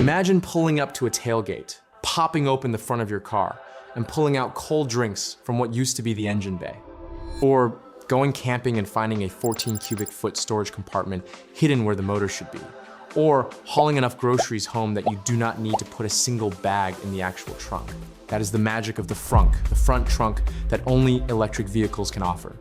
Imagine pulling up to a tailgate, popping open the front of your car, and pulling out cold drinks from what used to be the engine bay. Or going camping and finding a 14 cubic foot storage compartment hidden where the motor should be. Or hauling enough groceries home that you do not need to put a single bag in the actual trunk. That is the magic of the frunk, the front trunk that only electric vehicles can offer.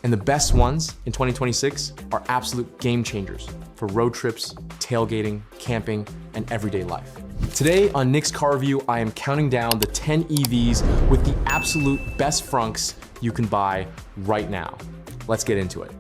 And the best ones in 2026 are absolute game changers for road trips, tailgating, camping, and everyday life. Today on Nick's Car Review, I am counting down the 10 EVs with the absolute best frunks you can buy right now. Let's get into it.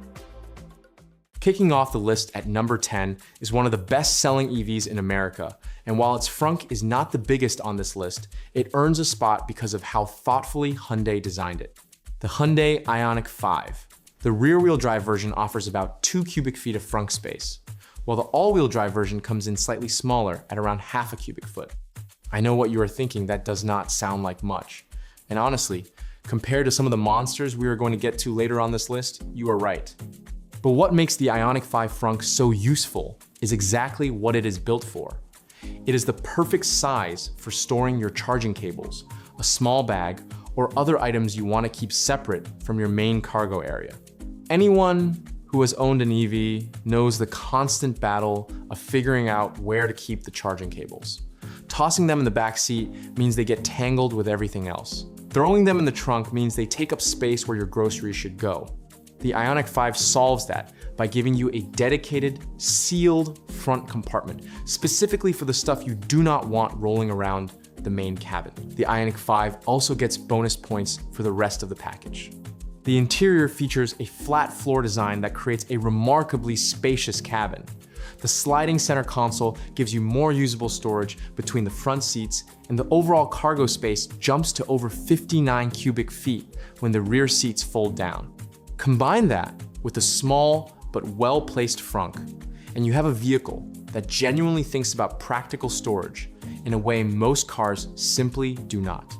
Kicking off the list at number 10 is one of the best-selling EVs in America, and while its frunk is not the biggest on this list, it earns a spot because of how thoughtfully Hyundai designed it. The Hyundai Ioniq 5. The rear-wheel drive version offers about 2 cubic feet of frunk space, while the all-wheel drive version comes in slightly smaller at around half a cubic foot. I know what you are thinking, that does not sound like much. And honestly, compared to some of the monsters we are going to get to later on this list, you are right. But what makes the Ioniq 5 frunk so useful is exactly what it is built for. It is the perfect size for storing your charging cables, a small bag, or other items you want to keep separate from your main cargo area. Anyone who has owned an EV knows the constant battle of figuring out where to keep the charging cables. Tossing them in the back seat means they get tangled with everything else. Throwing them in the trunk means they take up space where your groceries should go. The Ioniq 5 solves that by giving you a dedicated, sealed front compartment, specifically for the stuff you do not want rolling around the main cabin. The Ioniq 5 also gets bonus points for the rest of the package. The interior features a flat floor design that creates a remarkably spacious cabin. The sliding center console gives you more usable storage between the front seats, and the overall cargo space jumps to over 59 cubic feet when the rear seats fold down. Combine that with a small but well-placed frunk, and you have a vehicle that genuinely thinks about practical storage in a way most cars simply do not.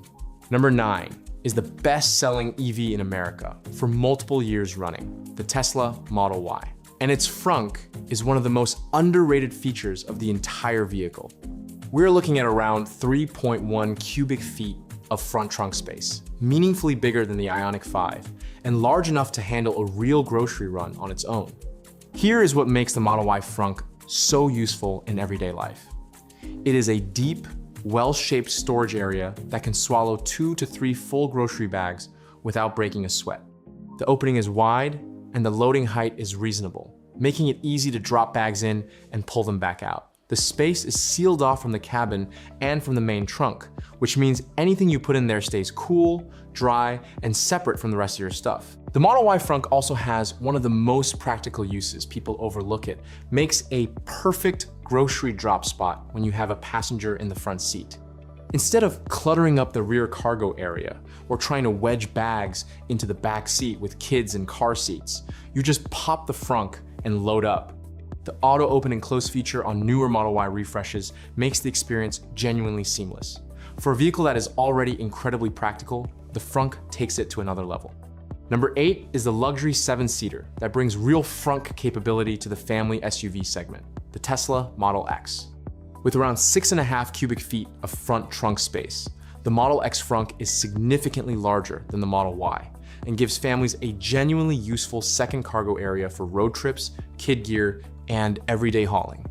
Number 9 is the best-selling EV in America for multiple years running, the Tesla Model Y. And its frunk is one of the most underrated features of the entire vehicle. We're looking at around 3.1 cubic feet of front trunk space, meaningfully bigger than the Ioniq 5, and large enough to handle a real grocery run on its own. Here is what makes the Model Y frunk so useful in everyday life. It is a deep, well-shaped storage area that can swallow 2 to 3 full grocery bags without breaking a sweat. The opening is wide and the loading height is reasonable, making it easy to drop bags in and pull them back out. The space is sealed off from the cabin and from the main trunk, which means anything you put in there stays cool, dry, and separate from the rest of your stuff. The Model Y frunk also has one of the most practical uses. People overlook it. Makes a perfect grocery drop spot when you have a passenger in the front seat. Instead of cluttering up the rear cargo area or trying to wedge bags into the back seat with kids in car seats, you just pop the frunk and load up. The auto open and close feature on newer Model Y refreshes makes the experience genuinely seamless. For a vehicle that is already incredibly practical, the frunk takes it to another level. Number 8 is the luxury 7-seater that brings real frunk capability to the family SUV segment, the Tesla Model X. With around 6.5 cubic feet of front trunk space, the Model X frunk is significantly larger than the Model Y and gives families a genuinely useful second cargo area for road trips, kid gear, and everyday hauling.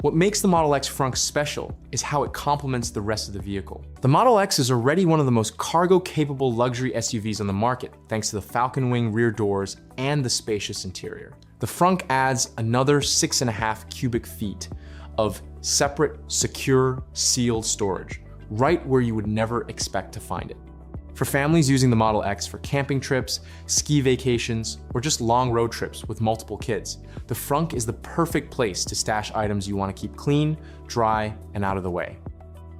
What makes the Model X frunk special is how it complements the rest of the vehicle. The Model X is already one of the most cargo-capable luxury SUVs on the market, thanks to the Falcon Wing rear doors and the spacious interior. The frunk adds another 6.5 cubic feet of separate, secure, sealed storage, right where you would never expect to find it. For families using the Model X for camping trips, ski vacations, or just long road trips with multiple kids, the frunk is the perfect place to stash items you want to keep clean, dry, and out of the way.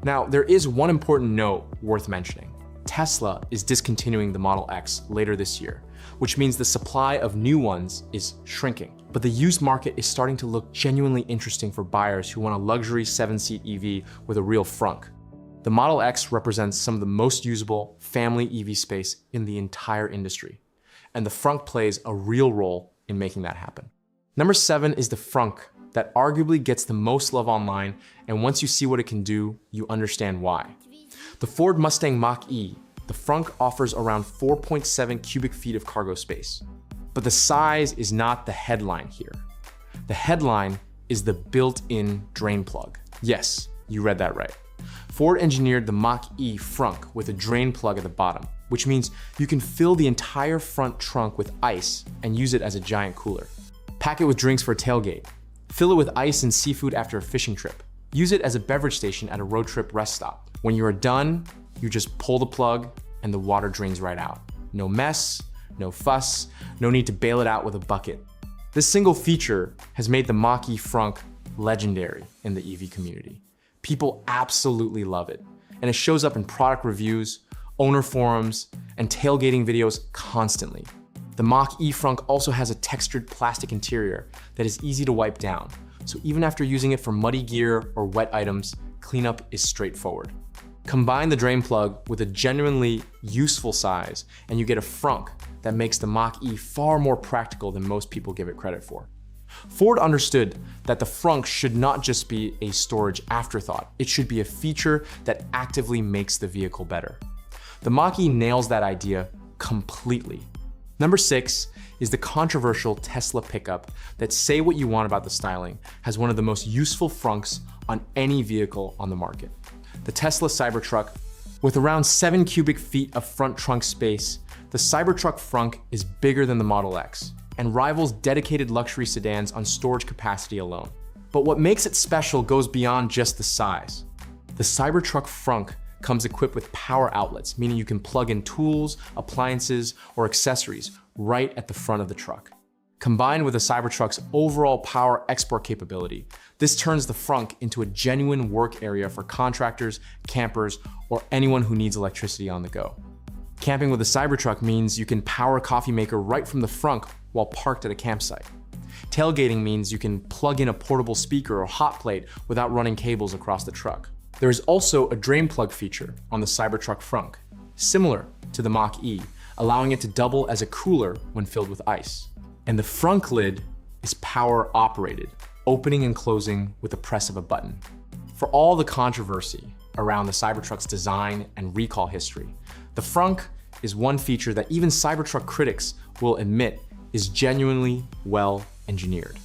Now, there is one important note worth mentioning. Tesla is discontinuing the Model X later this year, which means the supply of new ones is shrinking. But the used market is starting to look genuinely interesting for buyers who want a luxury 7-seat EV with a real frunk. The Model X represents some of the most usable family EV space in the entire industry, and the frunk plays a real role in making that happen. Number 7 is the frunk that arguably gets the most love online, and once you see what it can do, you understand why. The Ford Mustang Mach-E, the frunk offers around 4.7 cubic feet of cargo space. But the size is not the headline here. The headline is the built-in drain plug. Yes, you read that right. Ford engineered the Mach-E frunk with a drain plug at the bottom, which means you can fill the entire front trunk with ice and use it as a giant cooler. Pack it with drinks for a tailgate. Fill it with ice and seafood after a fishing trip. Use it as a beverage station at a road trip rest stop. When you are done, you just pull the plug and the water drains right out. No mess, no fuss, no need to bail it out with a bucket. This single feature has made the Mach-E frunk legendary in the EV community. People absolutely love it, and it shows up in product reviews, owner forums, and tailgating videos constantly. The Mach-E frunk also has a textured plastic interior that is easy to wipe down, so even after using it for muddy gear or wet items, cleanup is straightforward. Combine the drain plug with a genuinely useful size, and you get a frunk that makes the Mach-E far more practical than most people give it credit for. Ford understood that the frunk should not just be a storage afterthought, it should be a feature that actively makes the vehicle better. The Mach-E nails that idea completely. Number 6 is the controversial Tesla pickup that, say what you want about the styling, has one of the most useful frunks on any vehicle on the market. The Tesla Cybertruck. With around 7 cubic feet of front trunk space, the Cybertruck frunk is bigger than the Model X and rivals dedicated luxury sedans on storage capacity alone. But what makes it special goes beyond just the size. The Cybertruck frunk comes equipped with power outlets, meaning you can plug in tools, appliances, or accessories right at the front of the truck. Combined with the Cybertruck's overall power export capability, this turns the frunk into a genuine work area for contractors, campers, or anyone who needs electricity on the go. Camping with a Cybertruck means you can power a coffee maker right from the frunk while parked at a campsite. Tailgating means you can plug in a portable speaker or hot plate without running cables across the truck. There is also a drain plug feature on the Cybertruck frunk, similar to the Mach-E, allowing it to double as a cooler when filled with ice. And the frunk lid is power operated, opening and closing with the press of a button. For all the controversy around the Cybertruck's design and recall history, the frunk is one feature that even Cybertruck critics will admit is genuinely well engineered.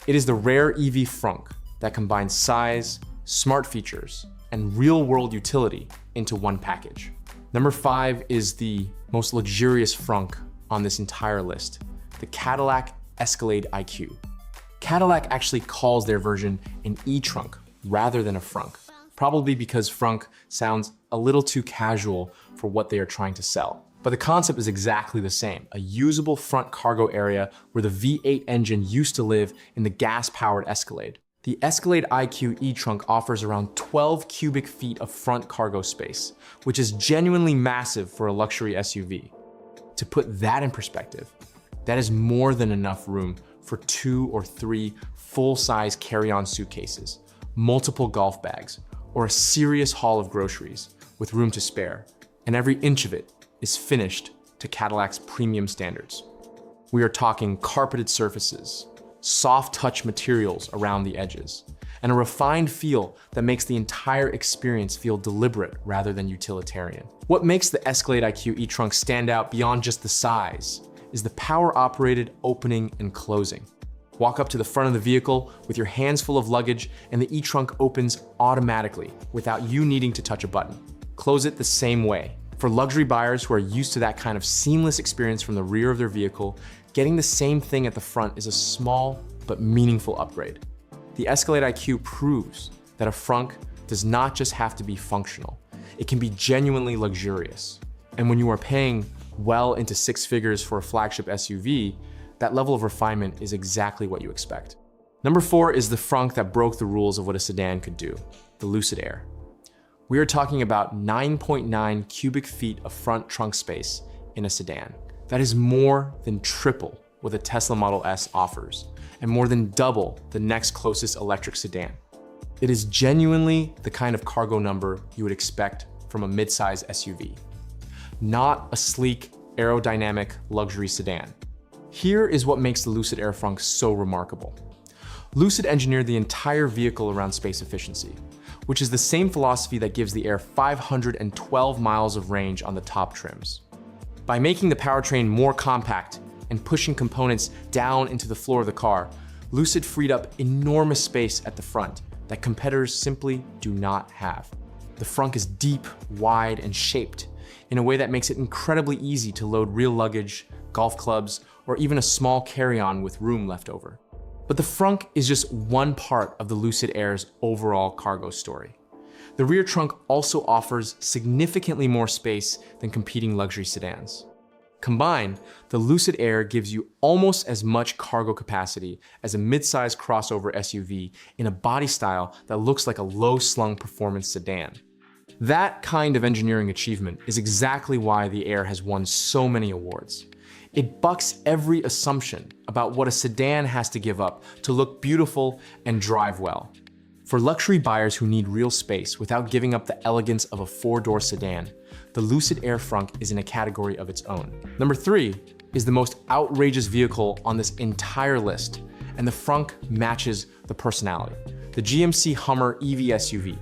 It is the rare EV frunk that combines size, smart features, and real-world utility into one package. Number 5 is the most luxurious frunk on this entire list, the Cadillac Escalade IQ. Cadillac actually calls their version an e-trunk rather than a frunk, probably because frunk sounds a little too casual for what they are trying to sell. But the concept is exactly the same, a usable front cargo area where the V8 engine used to live in the gas-powered Escalade. The Escalade IQ e-trunk offers around 12 cubic feet of front cargo space, which is genuinely massive for a luxury SUV. To put that in perspective, that is more than enough room for 2 or 3 full-size carry-on suitcases, multiple golf bags, or a serious haul of groceries with room to spare, and every inch of it is finished to Cadillac's premium standards. We are talking carpeted surfaces, soft touch materials around the edges, and a refined feel that makes the entire experience feel deliberate rather than utilitarian. What makes the Escalade IQ e-trunk stand out beyond just the size is the power-operated opening and closing. Walk up to the front of the vehicle with your hands full of luggage and the e-trunk opens automatically without you needing to touch a button. Close it the same way. For luxury buyers who are used to that kind of seamless experience from the rear of their vehicle, getting the same thing at the front is a small but meaningful upgrade. The Escalade IQ proves that a frunk does not just have to be functional, it can be genuinely luxurious. And when you are paying well into 6 figures for a flagship SUV, that level of refinement is exactly what you expect. Number 4 is the frunk that broke the rules of what a sedan could do, the Lucid Air. We are talking about 9.9 cubic feet of front trunk space in a sedan. That is more than triple what the Tesla Model S offers, and more than double the next closest electric sedan. It is genuinely the kind of cargo number you would expect from a mid-size SUV, not a sleek, aerodynamic luxury sedan. Here is what makes the Lucid Air frunk so remarkable. Lucid engineered the entire vehicle around space efficiency, which is the same philosophy that gives the Air 512 miles of range on the top trims. By making the powertrain more compact and pushing components down into the floor of the car, Lucid freed up enormous space at the front that competitors simply do not have. The frunk is deep, wide, and shaped in a way that makes it incredibly easy to load real luggage, golf clubs, or even a small carry-on with room left over. But the frunk is just one part of the Lucid Air's overall cargo story. The rear trunk also offers significantly more space than competing luxury sedans. Combined, the Lucid Air gives you almost as much cargo capacity as a mid-size crossover SUV in a body style that looks like a low-slung performance sedan. That kind of engineering achievement is exactly why the Air has won so many awards. It bucks every assumption about what a sedan has to give up to look beautiful and drive well. For luxury buyers who need real space without giving up the elegance of a four-door sedan, the Lucid Air Frunk is in a category of its own. Number 3 is the most outrageous vehicle on this entire list, and the Frunk matches the personality. The GMC Hummer EV SUV,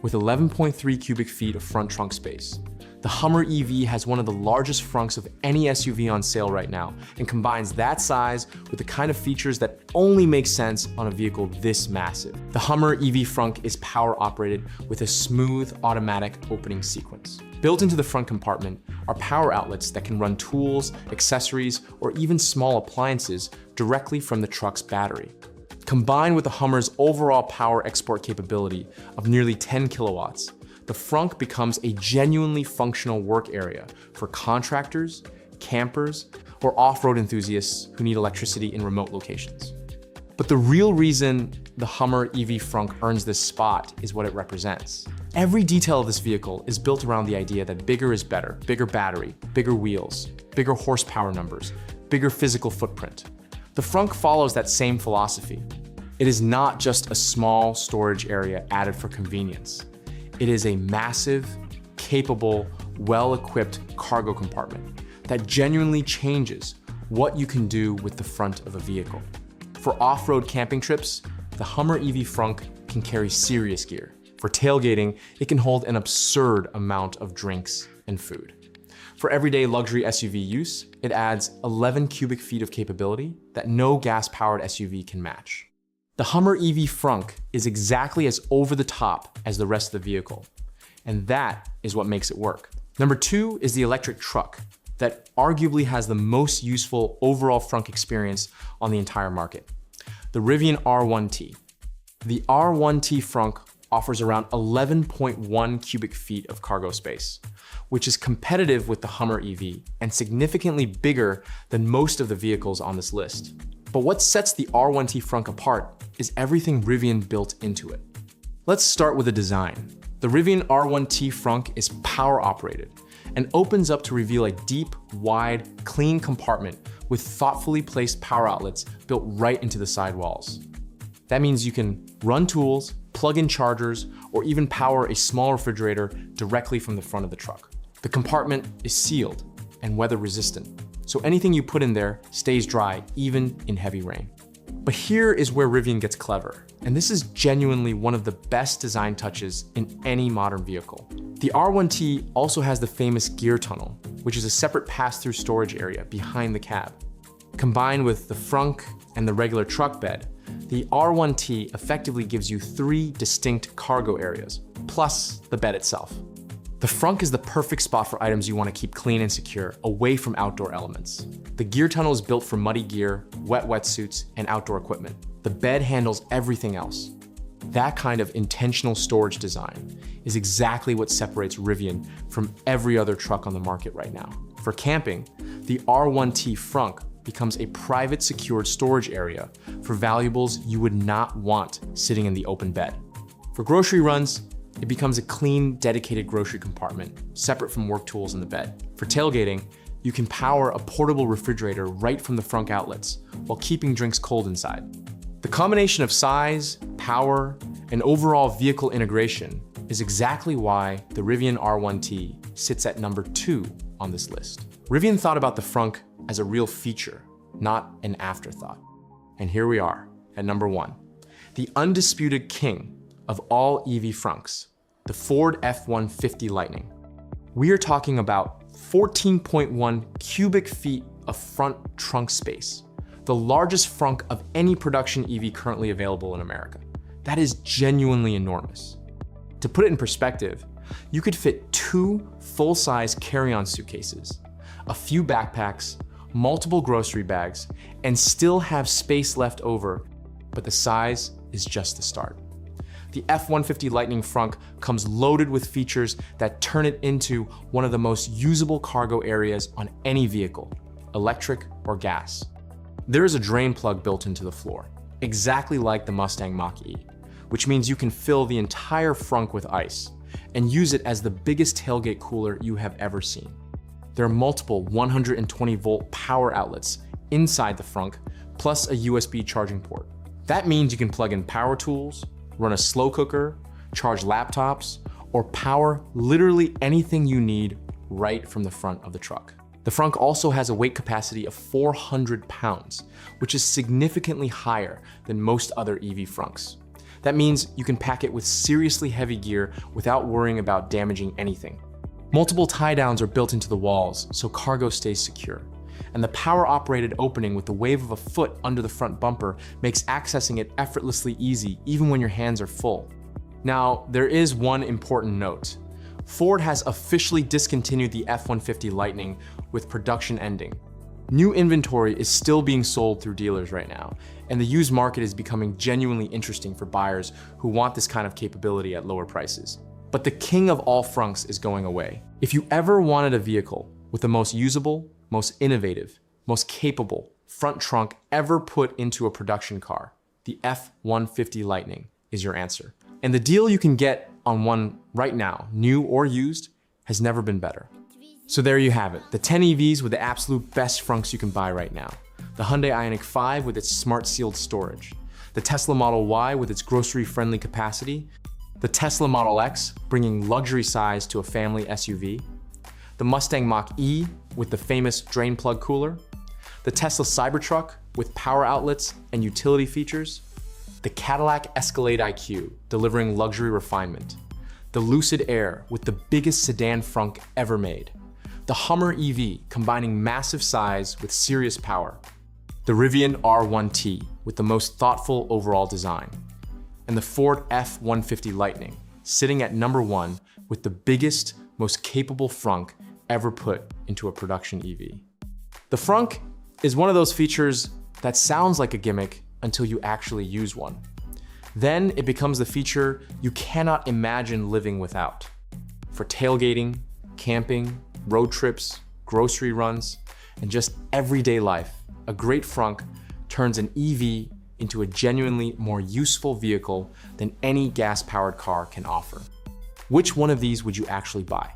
with 11.3 cubic feet of front trunk space. The Hummer EV has one of the largest frunks of any SUV on sale right now, and combines that size with the kind of features that only make sense on a vehicle this massive. The Hummer EV frunk is power operated with a smooth automatic opening sequence. Built into the front compartment are power outlets that can run tools, accessories, or even small appliances directly from the truck's battery. Combined with the Hummer's overall power export capability of nearly 10 kilowatts, the frunk becomes a genuinely functional work area for contractors, campers, or off-road enthusiasts who need electricity in remote locations. But the real reason the Hummer EV frunk earns this spot is what it represents. Every detail of this vehicle is built around the idea that bigger is better. Bigger battery, bigger wheels, bigger horsepower numbers, bigger physical footprint. The frunk follows that same philosophy. It is not just a small storage area added for convenience. It is a massive, capable, well-equipped cargo compartment that genuinely changes what you can do with the front of a vehicle. For off-road camping trips, the Hummer EV frunk can carry serious gear. For tailgating, it can hold an absurd amount of drinks and food. For everyday luxury SUV use, it adds 11 cubic feet of capability that no gas-powered SUV can match. The Hummer EV frunk is exactly as over the top as the rest of the vehicle, and that is what makes it work. Number 2 is the electric truck that arguably has the most useful overall frunk experience on the entire market, the Rivian R1T. The R1T frunk offers around 11.1 cubic feet of cargo space, which is competitive with the Hummer EV and significantly bigger than most of the vehicles on this list. But what sets the R1T frunk apart is everything Rivian built into it. Let's start with the design. The Rivian R1T frunk is power operated and opens up to reveal a deep, wide, clean compartment with thoughtfully placed power outlets built right into the sidewalls. That means you can run tools, plug in chargers, or even power a small refrigerator directly from the front of the truck. The compartment is sealed and weather resistant, so anything you put in there stays dry even in heavy rain. But here is where Rivian gets clever, and this is genuinely one of the best design touches in any modern vehicle. The R1T also has the famous gear tunnel, which is a separate pass-through storage area behind the cab. Combined with the frunk and the regular truck bed, the R1T effectively gives you 3 distinct cargo areas, plus the bed itself. The frunk is the perfect spot for items you want to keep clean and secure, away from outdoor elements. The gear tunnel is built for muddy gear, wet wetsuits, and outdoor equipment. The bed handles everything else. That kind of intentional storage design is exactly what separates Rivian from every other truck on the market right now. For camping, the R1T frunk becomes a private secured storage area for valuables you would not want sitting in the open bed. For grocery runs, it becomes a clean, dedicated grocery compartment, separate from work tools in the bed. For tailgating, you can power a portable refrigerator right from the frunk outlets while keeping drinks cold inside. The combination of size, power, and overall vehicle integration is exactly why the Rivian R1T sits at number 2 on this list. Rivian thought about the frunk as a real feature, not an afterthought. And here we are at number 1. the undisputed king of all EV frunks, the Ford F-150 Lightning. We are talking about 14.1 cubic feet of front trunk space, the largest frunk of any production EV currently available in America. That is genuinely enormous. To put it in perspective, you could fit 2 full-size carry-on suitcases, a few backpacks, multiple grocery bags, and still have space left over, but the size is just the start. The F-150 Lightning frunk comes loaded with features that turn it into one of the most usable cargo areas on any vehicle, electric or gas. There is a drain plug built into the floor, exactly like the Mustang Mach-E, which means you can fill the entire frunk with ice and use it as the biggest tailgate cooler you have ever seen. There are multiple 120-volt power outlets inside the frunk, plus a USB charging port. That means you can plug in power tools, run a slow cooker, charge laptops, or power literally anything you need right from the front of the truck. The frunk also has a weight capacity of 400 pounds, which is significantly higher than most other EV frunks. That means you can pack it with seriously heavy gear without worrying about damaging anything. Multiple tie downs are built into the walls so cargo stays secure. And the power-operated opening with the wave of a foot under the front bumper makes accessing it effortlessly easy even when your hands are full. Now, there is one important note. Ford has officially discontinued the F-150 Lightning with production ending. New inventory is still being sold through dealers right now, and the used market is becoming genuinely interesting for buyers who want this kind of capability at lower prices. But the king of all frunks is going away. If you ever wanted a vehicle with the most usable, most innovative, most capable front trunk ever put into a production car, the F-150 Lightning is your answer. And the deal you can get on one right now, new or used, has never been better. So there you have it, the 10 EVs with the absolute best frunks you can buy right now. The Hyundai Ioniq 5 with its smart sealed storage, the Tesla Model Y with its grocery-friendly capacity, the Tesla Model X bringing luxury size to a family SUV, the Mustang Mach-E with the famous drain plug cooler, the Tesla Cybertruck with power outlets and utility features, the Cadillac Escalade IQ delivering luxury refinement, the Lucid Air with the biggest sedan frunk ever made, the Hummer EV combining massive size with serious power, the Rivian R1T with the most thoughtful overall design, and the Ford F-150 Lightning sitting at number 1 with the biggest, most capable frunk ever put into a production EV. The frunk is one of those features that sounds like a gimmick until you actually use one. Then it becomes the feature you cannot imagine living without. For tailgating, camping, road trips, grocery runs, and just everyday life, a great frunk turns an EV into a genuinely more useful vehicle than any gas-powered car can offer. Which one of these would you actually buy?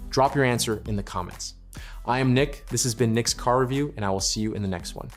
Drop your answer in the comments. I am Nick, this has been Nick's Car Review, and I will see you in the next one.